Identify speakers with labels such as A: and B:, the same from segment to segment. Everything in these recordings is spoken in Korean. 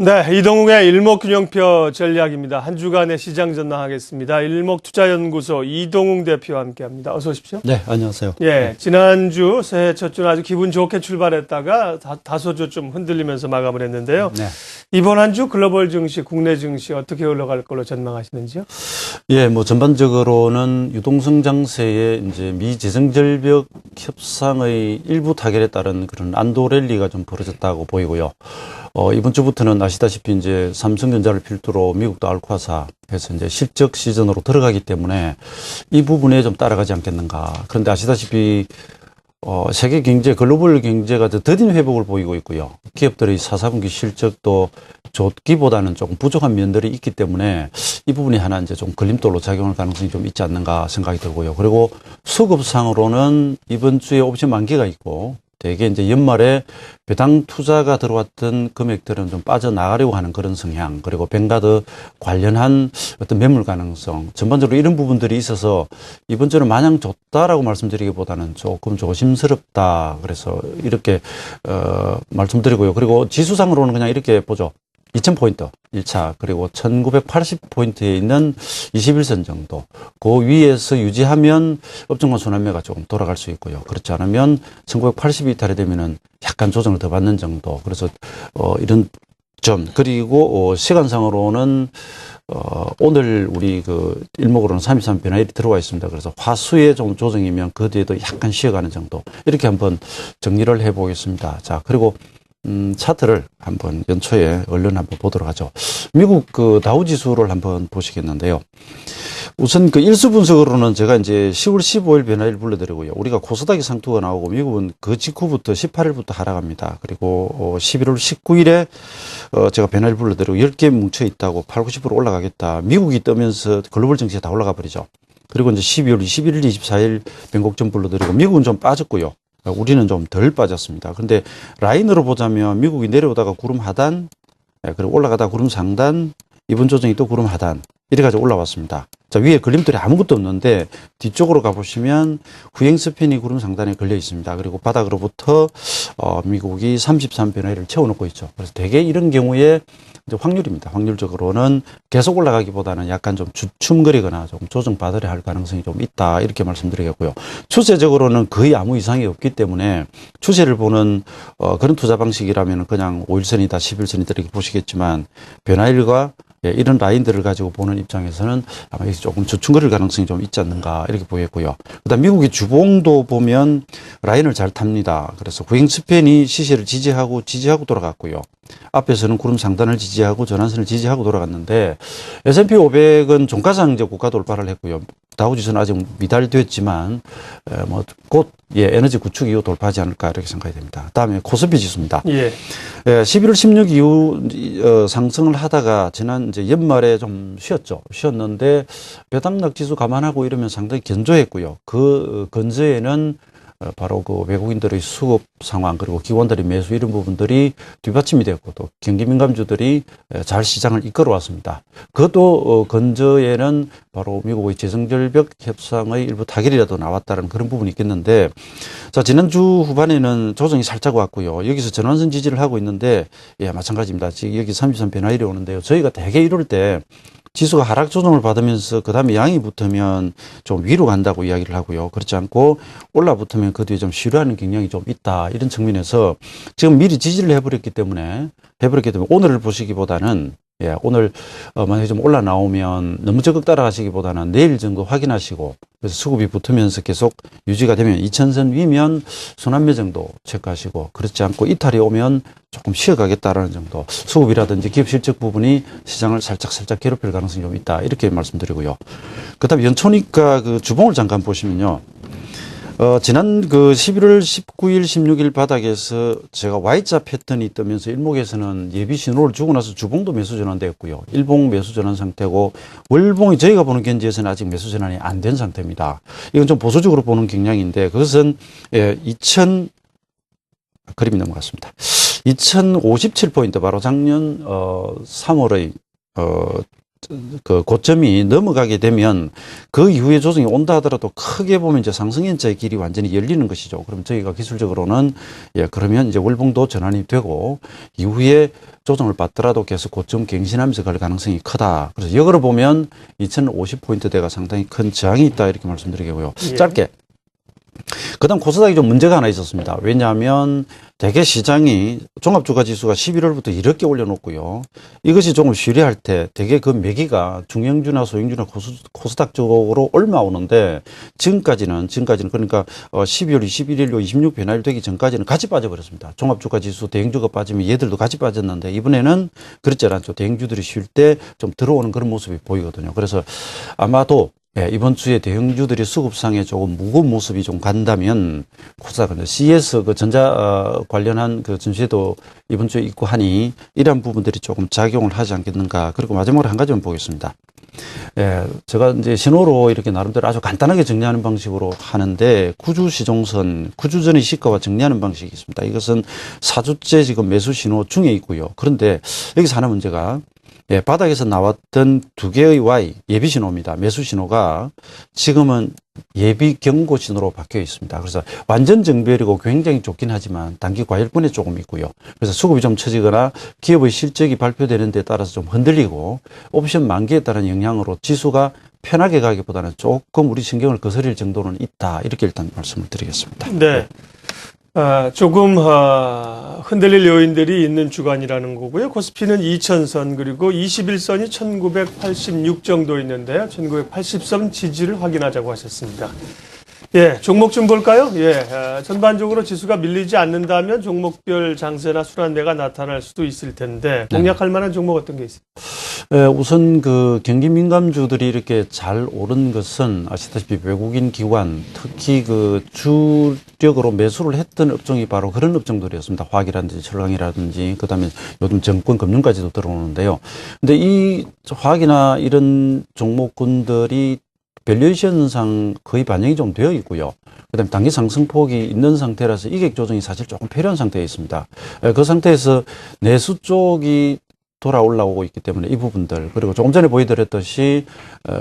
A: 네, 이동욱의 일목균형표 전략입니다. 한 주간의 시장 전망하겠습니다. 일목투자연구소 이동욱 대표와 함께합니다. 어서 오십시오.
B: 네, 안녕하세요.
A: 예, 지난주 새해 첫 주는 아주 기분 좋게 출발했다가 다소저 좀 흔들리면서 마감을 했는데요.
B: 네.
A: 이번 한 주 글로벌 증시, 국내 증시 어떻게 흘러갈 걸로 전망하시는지요?
B: 예, 뭐 전반적으로는 유동성 장세에 이제 미 재정절벽 협상의 일부 타결에 따른 그런 안도 랠리가 좀 벌어졌다고 보이고요. 이번 주부터는 아시다시피 이제 삼성전자를 필두로 미국도 알코아사 해서 이제 실적 시즌으로 들어가기 때문에 이 부분에 좀 따라가지 않겠는가. 그런데 아시다시피 세계 경제, 글로벌 경제가 더딘 회복을 보이고 있고요. 기업들의 4사분기 실적도 좋기보다는 조금 부족한 면들이 있기 때문에 이 부분이 하나 이제 좀 걸림돌로 작용할 가능성이 좀 있지 않는가 생각이 들고요. 그리고 수급상으로는 이번 주에 옵션 만기가 있고 되게 이제 연말에 배당 투자가 들어왔던 금액들은 좀 빠져나가려고 하는 그런 성향, 그리고 뱅가드 관련한 어떤 매물 가능성, 전반적으로 이런 부분들이 있어서 이번 주는 마냥 좋다라고 말씀드리기보다는 조금 조심스럽다. 그래서 이렇게 말씀드리고요. 그리고 지수상으로는 그냥 이렇게 보죠. 2000포인트 1차, 그리고 1980포인트에 있는 21선 정도, 그 위에서 유지하면 업종간 순환매가 조금 돌아갈 수 있고요. 그렇지 않으면 1980 이탈이 되면은 약간 조정을 더 받는 정도. 그래서 이런 점, 그리고 시간상으로는 오늘 우리 그 일목으로는 33 변화일이 들어와 있습니다. 그래서 화수의 좀 조정이면 그 뒤에도 약간 쉬어가는 정도, 이렇게 한번 정리를 해보겠습니다. 자, 그리고 차트를 한번 연초에 얼른 한번 보도록 하죠. 미국 그 다우 지수를 한번 보시겠는데요. 우선 그 일수 분석으로는 제가 이제 10월 15일 변화일 불러드리고요. 우리가 코스닥이 상투가 나오고 미국은 그 직후부터 18일부터 하락합니다. 그리고 11월 19일에 제가 변화일 불러드리고 10개 뭉쳐 있다고 8, 90% 올라가겠다. 미국이 뜨면서 글로벌 증시가 다 올라가 버리죠. 그리고 이제 12월 21일, 24일 변곡점 불러드리고 미국은 좀 빠졌고요. 우리는 좀 덜 빠졌습니다. 그런데 라인으로 보자면 미국이 내려오다가 구름 하단, 그리고 올라가다가 구름 상단, 이번 조정이 또 구름 하단, 이래가지고 올라왔습니다. 자, 위에 걸림돌이 아무것도 없는데 뒤쪽으로 가보시면 후행 스팬이 구름 상단에 걸려 있습니다. 그리고 바닥으로부터 미국이 33 변화일을 채워놓고 있죠. 그래서 대개 이런 경우에 이제 확률입니다. 확률적으로는 계속 올라가기보다는 약간 좀 주춤거리거나 좀 조정받으려 할 가능성이 좀 있다, 이렇게 말씀드리겠고요. 추세적으로는 거의 아무 이상이 없기 때문에 추세를 보는 그런 투자 방식이라면 그냥 5일선이다, 11선이다 이렇게 보시겠지만 변화일과 이런 라인들을 가지고 보는 입장에서는 아마 조금 주춤거릴 가능성이 좀 있지 않는가, 이렇게 보겠고요. 그다음 미국의 주봉도 보면 라인을 잘 탑니다. 그래서 후행 스팬이 시세를 지지하고 돌아갔고요. 앞에서는 구름 상단을 지지하고 전환선을 지지하고 돌아갔는데 S&P 500은 종가상 이제 고가 돌파를 했고요. 다우지수는 아직 미달됐지만 뭐 곧 에너지 구축 이후 돌파하지 않을까, 이렇게 생각이 됩니다. 다음에 코스피 지수입니다. 11월 16 이후 상승을 하다가 지난 이제 연말에 좀 쉬었는데 배당락 지수 감안하고 이러면 상당히 견조했고요. 그 근저에는 바로 그 외국인들의 수급 상황, 그리고 기관들의 매수, 이런 부분들이 뒷받침이 되었고 또 경기 민감주들이 잘 시장을 이끌어 왔습니다. 그것도 근저에는 바로 미국의 재정절벽 협상의 일부 타결이라도 나왔다는 그런 부분이 있겠는데, 자, 지난주 후반에는 조정이 살짝 왔고요. 여기서 전환선 지지를 하고 있는데, 마찬가지입니다. 지금 여기 33 변화일이 오는데요. 저희가 대개 이럴 때 지수가 하락 조정을 받으면서 그 다음에 양이 붙으면 좀 위로 간다고 이야기를 하고요. 그렇지 않고 올라 붙으면 그 뒤에 좀 쉬려하는 경향이 좀 있다, 이런 측면에서 지금 미리 지지를 해버렸기 때문에 오늘을 보시기보다는 오늘 만약에 좀 올라 나오면 너무 적극 따라가시기보다는 내일 정도 확인하시고, 그래서 수급이 붙으면서 계속 유지가 되면 2000선 위면 순환매 정도 체크하시고, 그렇지 않고 이탈이 오면 조금 쉬어가겠다라는 정도, 수급이라든지 기업 실적 부분이 시장을 살짝 괴롭힐 가능성이 좀 있다, 이렇게 말씀드리고요. 그다음에 연초니까 그 주봉을 잠깐 보시면요. 지난 그 11월 19일, 16일 바닥에서 제가 Y자 패턴이 뜨면서 일목에서는 예비 신호를 주고 나서 주봉도 매수 전환되었고요. 일봉 매수 전환 상태고, 월봉이 저희가 보는 견지에서는 아직 매수 전환이 안 된 상태입니다. 이건 좀 보수적으로 보는 경향인데, 그것은 그림이 넘어갔습니다. 2057포인트, 바로 작년 3월의 그 고점이 넘어가게 되면 그 이후에 조정이 온다 하더라도 크게 보면 이제 상승연자의 길이 완전히 열리는 것이죠. 그럼 저희가 기술적으로는 그러면 이제 월봉도 전환이 되고 이후에 조정을 받더라도 계속 고점 갱신하면서 갈 가능성이 크다. 그래서 역으로 보면 2050포인트대가 상당히 큰 저항이 있다 이렇게 말씀드리겠고요.
A: 예.
B: 짧게. 그다음 코스닥이 좀 문제가 하나 있었습니다. 왜냐하면 대개 시장이 종합주가지수가 11월부터 이렇게 올려놓고요. 이것이 조금 쉬리할 때 대개 그 매기가 중형주나 소형주나 코스닥 쪽으로 올라오는데 지금까지는 그러니까 12월 21일로 26 변화일 되기 전까지는 같이 빠져버렸습니다. 종합주가지수 대형주가 빠지면 얘들도 같이 빠졌는데 이번에는 그렇지 않죠. 대형주들이 쉴 때 좀 들어오는 그런 모습이 보이거든요. 그래서 아마도 이번 주에 대형주들이 수급상에 조금 무거운 모습이 좀 간다면 코스닥은 CS 그 전자 관련한 그 전시회도 이번 주에 있고 하니 이러한 부분들이 조금 작용을 하지 않겠는가. 그리고 마지막으로 한 가지만 보겠습니다. 제가 이제 신호로 이렇게 나름대로 아주 간단하게 정리하는 방식으로 하는데 구주시종선, 구주전의 시가와 정리하는 방식이 있습니다. 이것은 4주째 지금 매수 신호 중에 있고요. 그런데 여기서 하나 문제가 바닥에서 나왔던 두 개의 Y, 예비 신호입니다. 매수 신호가 지금은 예비 경고 신호로 바뀌어 있습니다. 그래서 완전 정배이고 굉장히 좋긴 하지만 단기 과열권에 조금 있고요. 그래서 수급이 좀 처지거나 기업의 실적이 발표되는 데 따라서 좀 흔들리고 옵션 만기에 따른 영향으로 지수가 편하게 가기보다는 조금 우리 신경을 거스릴 정도는 있다. 이렇게 일단 말씀을 드리겠습니다.
A: 네. 조금 흔들릴 요인들이 있는 주간이라는 거고요. 코스피는 2000선 그리고 21선이 1986 정도 있는데요. 1980선 지지를 확인하자고 하셨습니다. 종목 좀 볼까요? 전반적으로 지수가 밀리지 않는다면 종목별 장세나 순환매가 나타날 수도 있을 텐데 공략할 만한 종목 어떤 게 있어요?
B: 우선 그 경기 민감주들이 이렇게 잘 오른 것은 아시다시피 외국인 기관, 특히 그 주력으로 매수를 했던 업종이 바로 그런 업종들이었습니다. 화학이라든지 철강이라든지 그다음에 요즘 정권 금융까지도 들어오는데요. 근데 이 화학이나 이런 종목군들이 밸류에이션상 거의 반영이 좀 되어 있고요. 그다음에 단기 상승폭이 있는 상태라서 이격 조정이 사실 조금 필요한 상태에 있습니다. 그 상태에서 내수 쪽이 돌아 올라오고 있기 때문에 이 부분들, 그리고 조금 전에 보여드렸듯이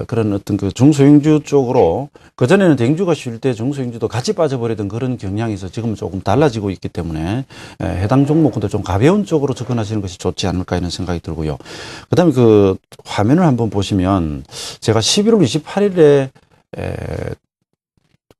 B: 그런 어떤 그 중소형주 쪽으로 그전에는 대형주가 쉴 때 중소형주도 같이 빠져버리던 그런 경향이 있어 지금은 조금 달라지고 있기 때문에 해당 종목군들 좀 가벼운 쪽으로 접근하시는 것이 좋지 않을까 이런 생각이 들고요. 그다음에 그 화면을 한번 보시면 제가 11월 28일에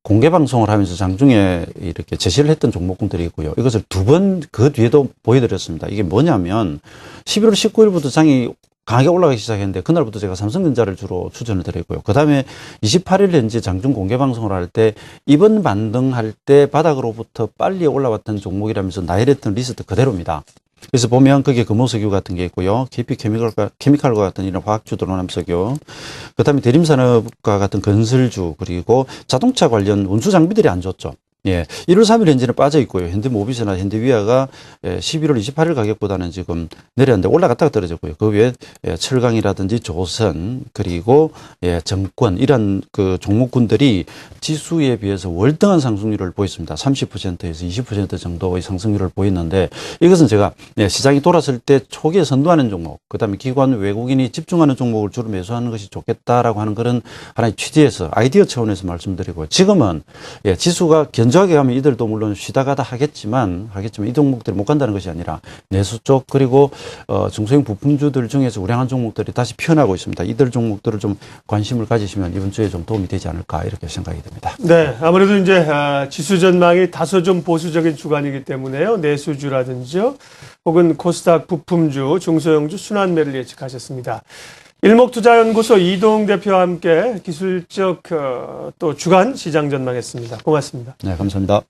B: 공개 방송을 하면서 장중에 이렇게 제시를 했던 종목군들이 있고요. 이것을 두 번 그 뒤에도 보여드렸습니다. 이게 뭐냐면 11월 19일부터 장이 강하게 올라가기 시작했는데 그날부터 제가 삼성전자를 주로 추천을 드렸고요. 그 다음에 28일 현재 장중 공개 방송을 할 때 이번 반등할 때 바닥으로부터 빨리 올라왔던 종목이라면서 나열했던 리스트 그대로입니다. 그래서 보면 거기에 금호석유 같은 게 있고요. KP 케미칼과 같은 이런 화학주도 논암석유, 그 다음에 대림산업과 같은 건설주, 그리고 자동차 관련 운수 장비들이 안 좋죠. 1월 3일 현재는 빠져 있고요. 현대모비스나 현대위아가 11월 28일 가격보다는 지금 내렸는데 올라갔다가 떨어졌고요. 그 외에 철강이라든지 조선, 그리고 정권 이런 그 종목군들이 지수에 비해서 월등한 상승률을 보였습니다. 30%에서 20% 정도의 상승률을 보였는데 이것은 제가 시장이 돌았을 때 초기에 선도하는 종목, 그다음에 기관 외국인이 집중하는 종목을 주로 매수하는 것이 좋겠다라고 하는 그런 하나의 취지에서 아이디어 차원에서 말씀드리고, 지금은 지수가 견조하게 가면 이들도 물론 쉬다 가다 하겠지만 이 종목들이 못 간다는 것이 아니라 내수 쪽 그리고 중소형 부품주들 중에서 우량한 종목들이 다시 피어나고 있습니다. 이들 종목들을 좀 관심을 가지시면 이번 주에 좀 도움이 되지 않을까 이렇게 생각이 듭니다.
A: 네, 아무래도 이제 지수 전망이 다소 좀 보수적인 주간이기 때문에요. 내수주라든지요, 혹은 코스닥 부품주, 중소형주 순환매를 예측하셨습니다. 일목투자연구소 이동욱 대표와 함께 기술적 또 주간 시장 전망했습니다. 고맙습니다.
B: 네, 감사합니다.